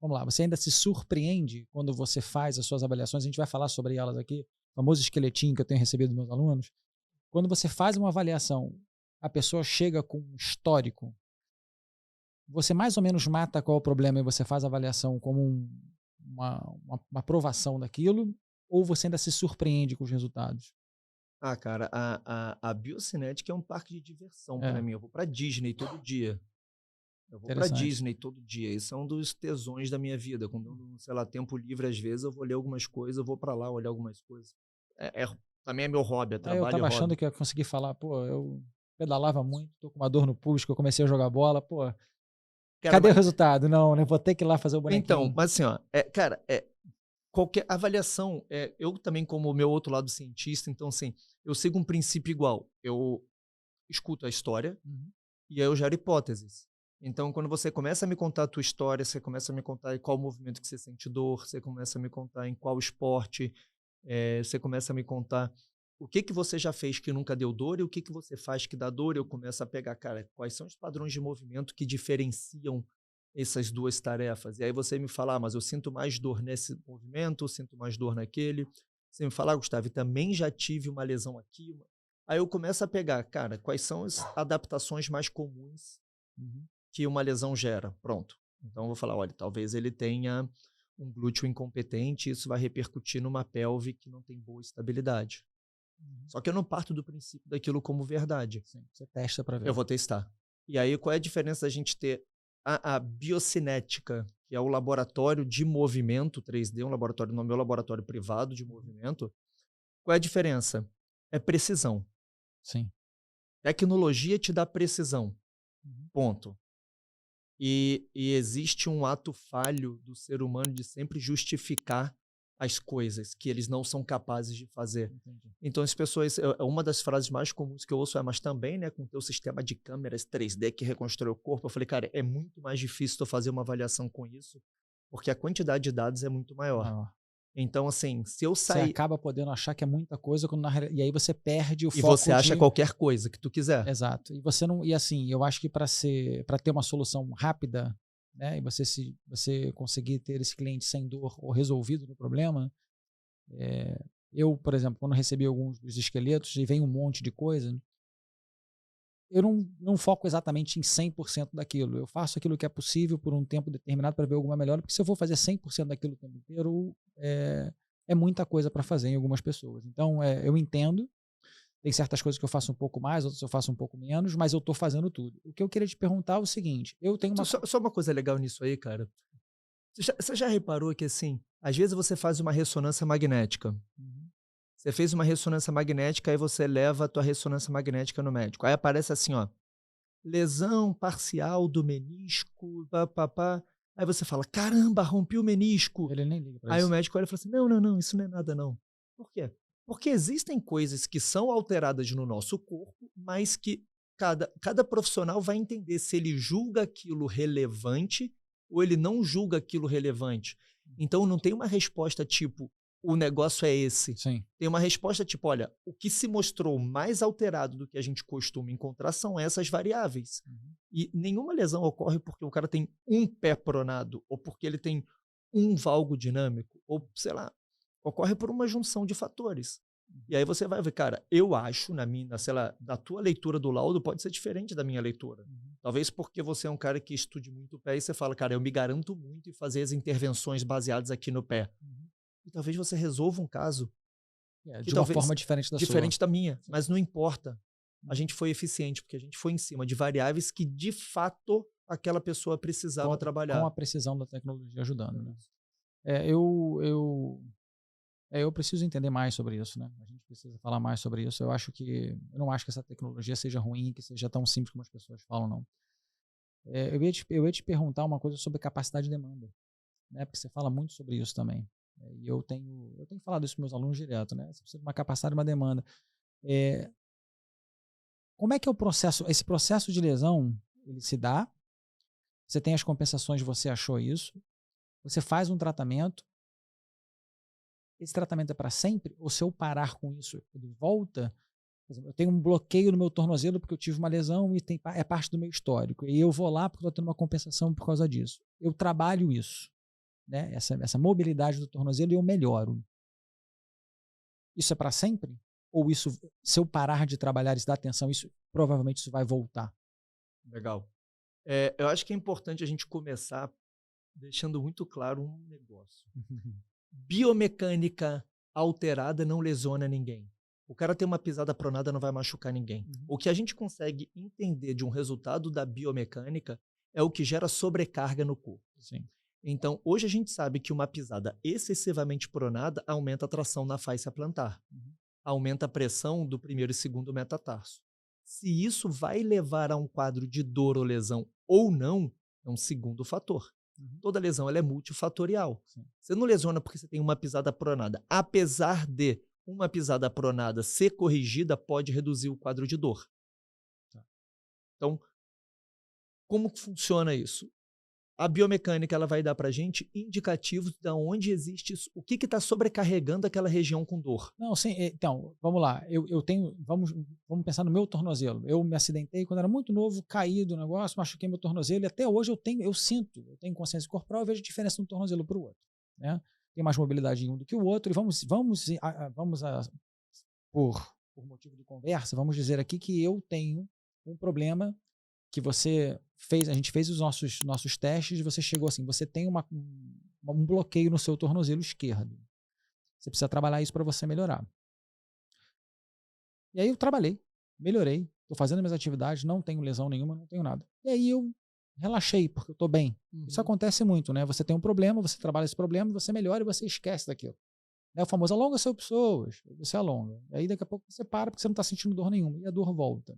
vamos lá, você ainda se surpreende quando você faz as suas avaliações, a gente vai falar sobre elas aqui, o famoso esqueletinho que eu tenho recebido dos meus alunos. Quando você faz uma avaliação, a pessoa chega com um histórico, você mais ou menos mata qual é o problema e você faz a avaliação como uma aprovação daquilo, ou você ainda se surpreende com os resultados? Ah, cara, a Biocinética é um parque de diversão É, para mim. Eu vou para Disney todo dia. Eu vou para interessante. Disney todo dia. Isso é um dos tesões da minha vida. Quando eu, sei lá, tempo livre, às vezes, eu vou ler algumas coisas, eu vou para lá olhar algumas coisas. Também é meu hobby, é Aí eu trabalho e estava achando hobby. que eu ia conseguir falar, pô, eu pedalava muito, tô com uma dor no pulso, que eu comecei a jogar bola, pô, Cara, cadê o mas resultado? Não, né? Vou ter que ir lá fazer o então, bonequinho. mas assim, ó, cara, qualquer avaliação, eu também como o meu outro lado cientista, então assim, eu sigo um princípio igual. Eu escuto a história Uhum. e aí eu gero hipóteses. Então, quando você começa a me contar a tua história, você começa a me contar em qual movimento que você sente dor, você começa a me contar em qual esporte, você começa a me contar o que que você já fez que nunca deu dor e o que que você faz que dá dor, eu começo a pegar, cara, quais são os padrões de movimento que diferenciam essas duas tarefas? E aí você me fala, mas eu sinto mais dor nesse movimento, eu sinto mais dor naquele. Você me fala, Gustavo, e também já tive uma lesão aqui. Aí eu começo a pegar, cara, quais são as adaptações mais comuns Uhum. que uma lesão gera? Pronto. Então eu vou falar, olha, talvez ele tenha um glúteo incompetente, e isso vai repercutir numa pelve que não tem boa estabilidade. Uhum. Só que eu não parto do princípio daquilo como verdade. Sim, você testa para Eu ver. vou testar. E aí, qual é a diferença da gente ter a biocinética, que é o laboratório de movimento 3D, um laboratório no meu laboratório privado de Uhum. movimento? Qual é a diferença? É precisão. Sim. Tecnologia te dá precisão. Uhum. Ponto. E existe um ato falho do ser humano de sempre justificar as coisas que eles não são capazes de fazer. Entendi. Então as pessoas, uma das frases mais comuns que eu ouço é, mas também, né, com o teu sistema de câmeras 3D que reconstrói o corpo, eu falei, cara, é muito mais difícil tu fazer uma avaliação com isso, porque a quantidade de dados é muito maior. Maior. Então, assim, se eu Você sair acaba podendo achar que é muita coisa, quando e aí você perde o e você foco acha de. qualquer coisa que tu quiser. Exato. E você não. E assim, eu acho que para ter uma solução rápida, né? E você conseguir ter esse cliente sem dor ou resolvido no problema, eu, por exemplo, quando recebi alguns dos esqueletos e vem um monte de coisa, eu não foco exatamente em 100% daquilo. Eu faço aquilo que é possível por um tempo determinado para ver alguma melhora, porque se eu for fazer 100% daquilo o tempo inteiro, é muita coisa para fazer em algumas pessoas. Então, eu entendo, tem certas coisas que eu faço um pouco mais, outras eu faço um pouco menos, mas eu estou fazendo tudo. O que eu queria te perguntar é o seguinte: eu tenho uma. Só uma coisa legal nisso aí, cara. Você já reparou que, assim, às vezes você faz uma ressonância magnética. Uhum. Você fez uma ressonância magnética, aí você leva a tua ressonância magnética no médico. Aí aparece assim, ó, lesão parcial do menisco, pá. Aí você fala, caramba, rompi o menisco. Ele nem liga para Aí o isso. médico olha e fala assim, não, não, não, isso não é nada não. Por quê? Porque existem coisas que são alteradas no nosso corpo, mas que cada profissional vai entender se ele julga aquilo relevante ou ele não julga aquilo relevante. Então não tem uma resposta tipo, o negócio é esse. Sim. Tem uma resposta tipo, olha, o que se mostrou mais alterado do que a gente costuma encontrar são essas variáveis. Uhum. E nenhuma lesão ocorre porque o cara tem um pé pronado ou porque ele tem um valgo dinâmico, ou sei lá, ocorre por uma junção de fatores. E aí você vai ver, cara, eu acho, sei lá, na tua leitura do laudo pode ser diferente da minha leitura. Uhum. Talvez porque você é um cara que estude muito o pé e você fala, cara, eu me garanto muito em fazer as intervenções baseadas aqui no pé. Uhum. E talvez você resolva um caso que De uma talvez forma diferente da sua. diferente da minha, Sim. mas não importa. A Uhum. gente foi eficiente, porque a gente foi em cima de variáveis que de fato aquela pessoa precisava Com a trabalhar. precisão da tecnologia ajudando, É né? isso. É, eu preciso entender mais sobre isso, né? A gente precisa falar mais sobre isso. Eu não acho que essa tecnologia seja ruim, que seja tão simples como as pessoas falam, não. Eu ia te perguntar uma coisa sobre capacidade de demanda, né? Porque você fala muito sobre isso também. E eu tenho falado isso para meus alunos direto, né? Você precisa de uma capacidade de uma demanda. É, como é que é o processo? Esse processo de lesão, ele se dá, você tem as compensações, você achou isso, você faz um tratamento. Esse tratamento é para sempre? Ou se eu parar com isso, ele volta? Por exemplo, eu tenho um bloqueio no meu tornozelo porque eu tive uma lesão e é parte do meu histórico. E eu vou lá porque estou tendo uma compensação por causa disso. Eu trabalho isso. né, essa mobilidade do tornozelo e eu melhoro. Isso é para sempre? Ou isso, se eu parar de trabalhar e dar atenção, provavelmente isso vai voltar? Legal. Eu acho que é importante a gente começar deixando muito claro um negócio. Biomecânica alterada não lesiona ninguém. O cara ter uma pisada pronada não vai machucar ninguém. O que a gente consegue entender de um resultado da biomecânica é o que gera sobrecarga no corpo. Sim. Então, hoje a gente sabe que uma pisada excessivamente pronada aumenta a tração na fáscia plantar. Aumenta a pressão do primeiro e segundo metatarso. Se isso vai levar a um quadro de dor ou lesão ou não, é um segundo fator. Toda lesão ela é multifatorial. Sim. Você não lesiona porque você tem uma pisada pronada. Apesar de uma pisada pronada ser corrigida, pode reduzir o quadro de dor. Tá. Então, como que funciona isso? A biomecânica ela vai dar para a gente indicativos de onde existe isso, o que está sobrecarregando aquela região com dor. Não, sim, então, vamos lá. Eu tenho, vamos pensar no meu tornozelo. Eu me acidentei quando era muito novo, caí do negócio, machuquei meu tornozelo e até hoje eu tenho consciência corporal, eu vejo diferença de um tornozelo para o outro, né? Tem mais mobilidade em um do que o outro e por motivo de conversa, vamos dizer aqui que eu tenho um problema que você fez, a gente fez os nossos testes e você chegou assim, você tem um bloqueio no seu tornozelo esquerdo. Você precisa trabalhar isso para você melhorar. E aí eu trabalhei, melhorei, estou fazendo minhas atividades, não tenho lesão nenhuma, não tenho nada. E aí eu relaxei, porque eu estou bem. Isso acontece muito, né? Você tem um problema, você trabalha esse problema, você melhora e você esquece daquilo. É o famoso alonga seu pessoas, você alonga. E aí daqui a pouco você para porque você não está sentindo dor nenhuma e a dor volta,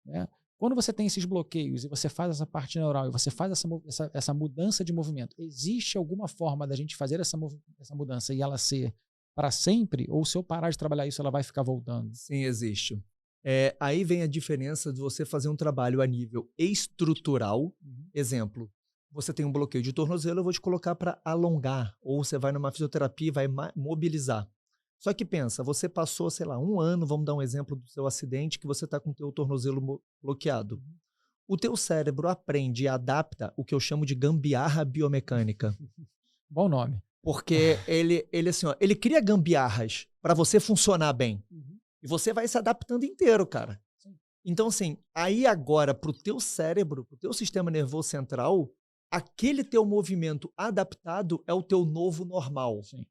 né? Quando você tem esses bloqueios e você faz essa parte neural e você faz essa mudança de movimento, existe alguma forma da gente fazer essa mudança e ela ser para sempre? Ou se eu parar de trabalhar isso, ela vai ficar voltando? Sim, existe. Aí vem a diferença de você fazer um trabalho a nível estrutural. Exemplo, você tem um bloqueio de tornozelo, eu vou te colocar para alongar. Ou você vai numa fisioterapia e vai mobilizar. Só que pensa, você passou, sei lá, 1 ano, vamos dar um exemplo do seu acidente, que você está com o teu tornozelo bloqueado. O teu cérebro aprende e adapta o que eu chamo de gambiarra biomecânica. Bom nome. Porque ele assim, ó, ele cria gambiarras para você funcionar bem. E você vai se adaptando inteiro, cara. Sim. Então, assim, aí agora, pro teu cérebro, pro teu sistema nervoso central, aquele teu movimento adaptado é o teu novo normal. Sim.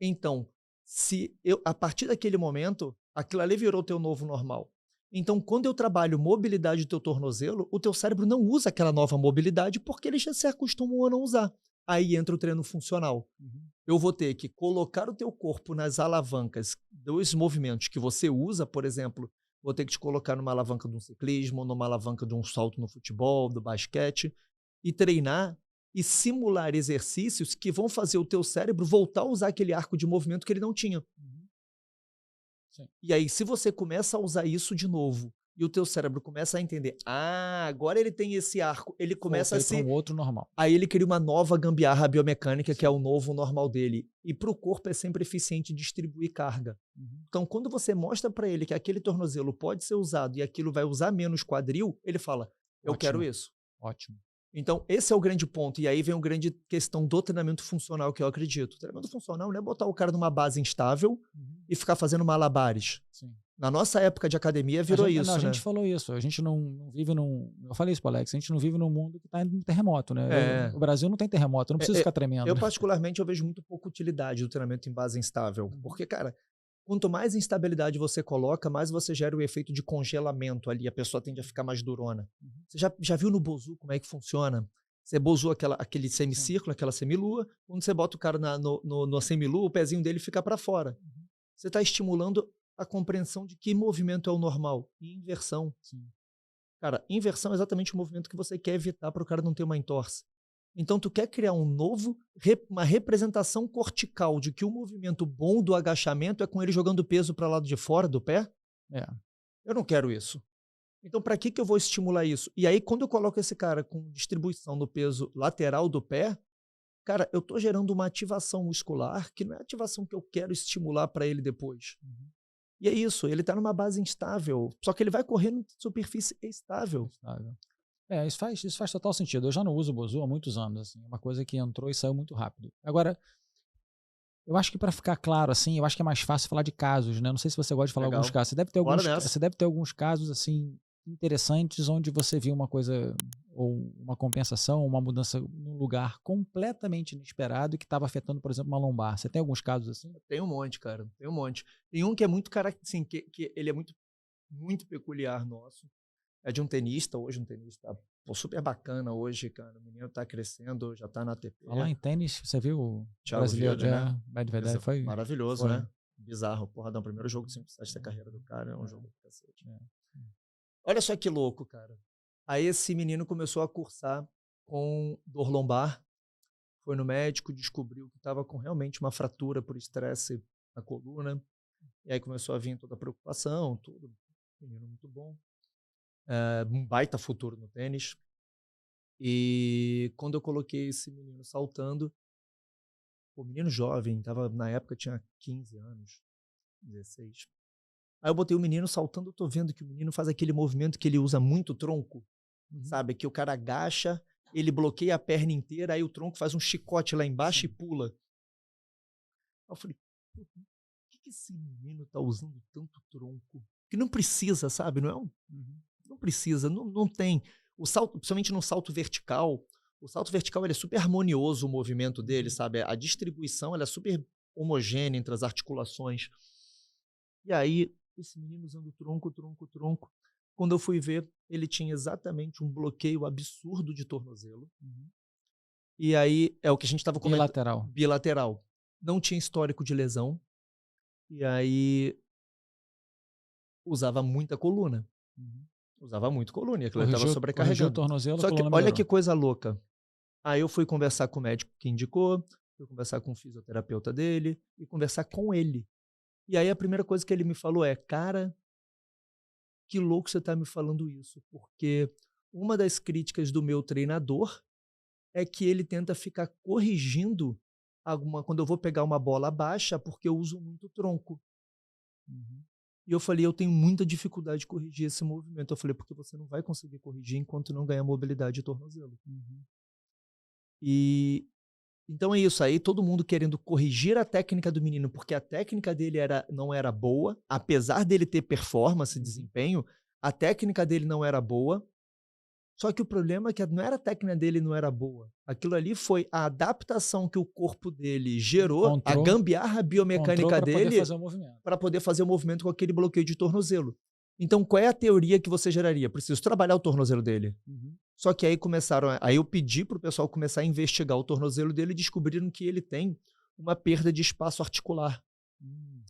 Então, a partir daquele momento, aquilo ali virou o teu novo normal. Então, quando eu trabalho mobilidade do teu tornozelo, o teu cérebro não usa aquela nova mobilidade porque ele já se acostumou a não usar. Aí entra o treino funcional. Eu vou ter que colocar o teu corpo nas alavancas dos movimentos que você usa, por exemplo, vou ter que te colocar numa alavanca de um ciclismo, numa alavanca de um salto no futebol, do basquete, e treinar e simular exercícios que vão fazer o teu cérebro voltar a usar aquele arco de movimento que ele não tinha. Sim. E aí, se você começa a usar isso de novo e o teu cérebro começa a entender, agora ele tem esse arco, ele começa a um outro normal. Aí ele cria uma nova gambiarra biomecânica, que é o novo normal dele. E para o corpo é sempre eficiente distribuir carga. Então, quando você mostra para ele que aquele tornozelo pode ser usado e aquilo vai usar menos quadril, ele fala, eu quero isso. Ótimo. Então, esse é o grande ponto. E aí vem a grande questão do treinamento funcional que eu acredito. O treinamento funcional não é botar o cara numa base instável e ficar fazendo malabares. Sim. Na nossa época de academia virou isso, A né? gente falou isso. A gente não vive num... Eu falei isso para o Alex. A gente não vive num mundo que está em terremoto, né? O Brasil não tem terremoto. Eu não preciso ficar tremendo. Eu, particularmente, eu vejo muito pouca utilidade do treinamento em base instável. Porque, cara, quanto mais instabilidade você coloca, mais você gera o efeito de congelamento ali. A pessoa tende a ficar mais durona. Você já viu no Bozu como é que funciona? Você bozou aquele semicírculo, aquela semilua. Quando você bota o cara no semilua, o pezinho dele fica para fora. Você está estimulando a compreensão de que movimento é o normal. E inversão. Sim. Cara, inversão é exatamente o movimento que você quer evitar para o cara não ter uma entorse. Então, tu quer criar uma representação cortical de que o movimento bom do agachamento é com ele jogando peso para o lado de fora do pé? Eu não quero isso. Então, para que eu vou estimular isso? E aí, quando eu coloco esse cara com distribuição do peso lateral do pé, cara, eu estou gerando uma ativação muscular que não é a ativação que eu quero estimular para ele depois. E é isso, ele está numa base instável, só que ele vai correr numa superfície estável. Isso faz total sentido. Eu já não uso o Bozu há muitos anos, assim. É uma coisa que entrou e saiu muito rápido. Agora, eu acho que para ficar claro, assim, eu acho que é mais fácil falar de casos, né? Não sei se você gosta de falar alguns Legal. casos. Bora nessa. Você deve ter alguns casos, assim, interessantes onde você viu uma coisa, ou uma compensação, uma mudança num lugar completamente inesperado e que estava afetando, por exemplo, uma lombar. Você tem alguns casos assim? Tem um monte, cara. Tem um monte. Tem um que é muito assim, que ele é muito, muito peculiar nosso. É de um tenista, hoje um tenista super bacana hoje, cara. O menino tá crescendo, já tá na ATP. Falar em tênis, você viu o Thiago brasileiro, Vieira, né? Medvedev, foi maravilhoso, né? Bizarro. Porra, dá o primeiro jogo de 5-7 da carreira do cara, é um jogo do cacete. Olha só que louco, cara. Aí esse menino começou a cursar com dor lombar, foi no médico, descobriu que estava com realmente uma fratura por estresse na coluna, e aí começou a vir toda a preocupação, tudo. Menino muito bom. Um baita futuro no tênis. E quando eu coloquei esse menino saltando, o menino jovem, na época tinha 15 anos, 16. Aí eu botei o menino saltando, eu tô vendo que o menino faz aquele movimento que ele usa muito o tronco, sabe? Que o cara agacha, ele bloqueia a perna inteira, aí o tronco faz um chicote lá embaixo e pula. Aí eu falei, por que esse menino tá usando tanto tronco? Que não precisa, sabe? Não é não precisa, não tem. O salto, principalmente no salto vertical, o salto vertical ele é super harmonioso o movimento dele, sabe? A distribuição ela é super homogênea entre as articulações. E aí, esse menino usando tronco. Quando eu fui ver, ele tinha exatamente um bloqueio absurdo de tornozelo. E aí, é o que a gente estava comentando. Bilateral. Não tinha histórico de lesão. E aí, usava muita coluna. Usava muito coluna. E aquilo estava sobrecarregando. O tornozelo, só que olha que coisa louca. Aí eu fui conversar com o médico que indicou, fui conversar com o fisioterapeuta dele e conversar com ele. E aí a primeira coisa que ele me falou é, cara, que louco você tá me falando isso, porque uma das críticas do meu treinador é que ele tenta ficar corrigindo quando eu vou pegar uma bola baixa porque eu uso muito tronco. E eu falei, eu tenho muita dificuldade de corrigir esse movimento. Eu falei, porque você não vai conseguir corrigir enquanto não ganhar mobilidade de tornozelo. E então é isso aí, todo mundo querendo corrigir a técnica do menino, porque a técnica dele não era boa, apesar dele ter performance, desempenho, a técnica dele não era boa. Só que o problema é que não era a técnica dele não era boa. Aquilo ali foi a adaptação que o corpo dele gerou, a gambiarra biomecânica dele para poder fazer o movimento com aquele bloqueio de tornozelo. Então, qual é a teoria que você geraria? Preciso trabalhar o tornozelo dele. Só que aí eu pedi para o pessoal começar a investigar o tornozelo dele e descobriram que ele tem uma perda de espaço articular.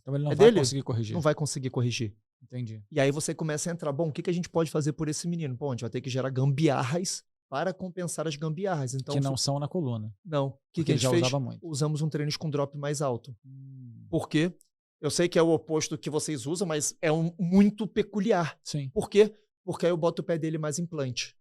Então ele não vai conseguir corrigir. Não vai conseguir corrigir. Entendi. E aí você começa a entrar, bom, o que a gente pode fazer por esse menino? Bom, a gente vai ter que gerar gambiarras para compensar as gambiarras. Então, que não são na coluna. Não. O que a gente fez? Usava muito. Usamos um treino com drop mais alto. Por quê? Eu sei que é o oposto que vocês usam, mas é muito peculiar. Sim. Por quê? Porque aí eu boto o pé dele mais implante.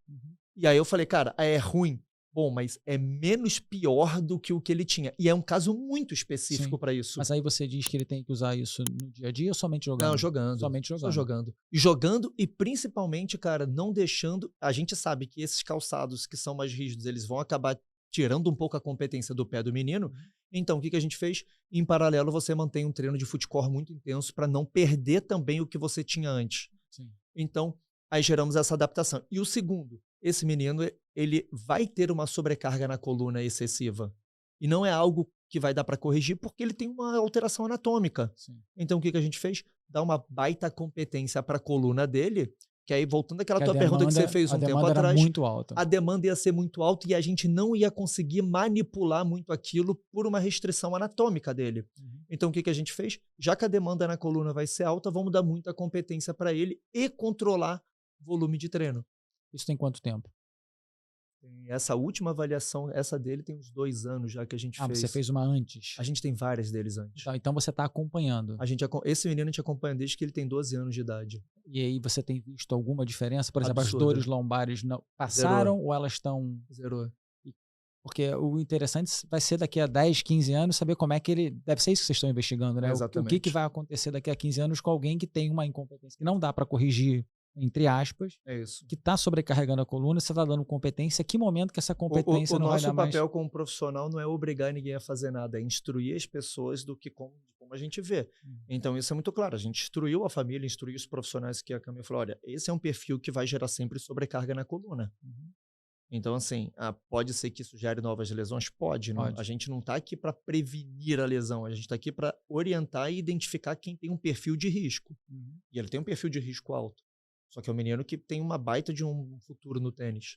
E aí eu falei, cara, é ruim. Bom, mas é menos pior do que o que ele tinha. E é um caso muito específico para isso. Mas aí você diz que ele tem que usar isso no dia a dia ou somente jogando? Não, jogando. Somente jogando. Só jogando. E jogando e principalmente, cara, não deixando... A gente sabe que esses calçados que são mais rígidos, eles vão acabar tirando um pouco a competência do pé do menino. Então, o que a gente fez? Em paralelo, você mantém um treino de footcore muito intenso para não perder também o que você tinha antes. Então, aí geramos essa adaptação. E o segundo, esse menino, ele vai ter uma sobrecarga na coluna excessiva. E não é algo que vai dar para corrigir porque ele tem uma alteração anatômica. Então, o que a gente fez? Dá uma baita competência para a coluna dele, que aí, voltando àquela tua pergunta que você fez um tempo atrás, muito alta. a demanda ia ser muito alta e a gente não ia conseguir manipular muito aquilo por uma restrição anatômica dele. Então, o que a gente fez? Já que a demanda na coluna vai ser alta, vamos dar muita competência para ele e controlar volume de treino. Isso tem quanto tempo? Essa última avaliação, essa dele tem uns 2 anos já que a gente fez. Você fez uma antes? A gente tem várias deles antes. Então você está acompanhando. Esse menino a gente acompanha desde que ele tem 12 anos de idade. E aí você tem visto alguma diferença? Por exemplo, absurda. As dores lombares não passaram ou elas estão... Zerou. Porque o interessante vai ser daqui a 10, 15 anos saber como é que ele... Deve ser isso que vocês estão investigando, né? Exatamente. O que vai acontecer daqui a 15 anos com alguém que tem uma incompetência que não dá para corrigir entre aspas, É isso. que está sobrecarregando a coluna, você está dando competência, que momento que essa competência O não vai dar nosso mais... papel como profissional não é obrigar ninguém a fazer nada, é instruir as pessoas de como a gente vê. Então, isso é muito claro. A gente instruiu a família, instruiu os profissionais que a Camila falou, olha, esse é um perfil que vai gerar sempre sobrecarga na coluna. Então, assim, pode ser que isso gere novas lesões? Pode. Pode. A gente não está aqui para prevenir a lesão, a gente está aqui para orientar e identificar quem tem um perfil de risco. E ele tem um perfil de risco alto. Só que é um menino que tem uma baita de um futuro no tênis.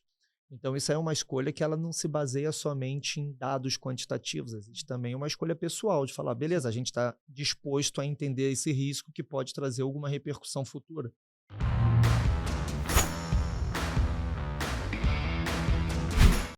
Então, isso é uma escolha que ela não se baseia somente em dados quantitativos. Existe também uma escolha pessoal de falar, beleza, a gente está disposto a entender esse risco que pode trazer alguma repercussão futura.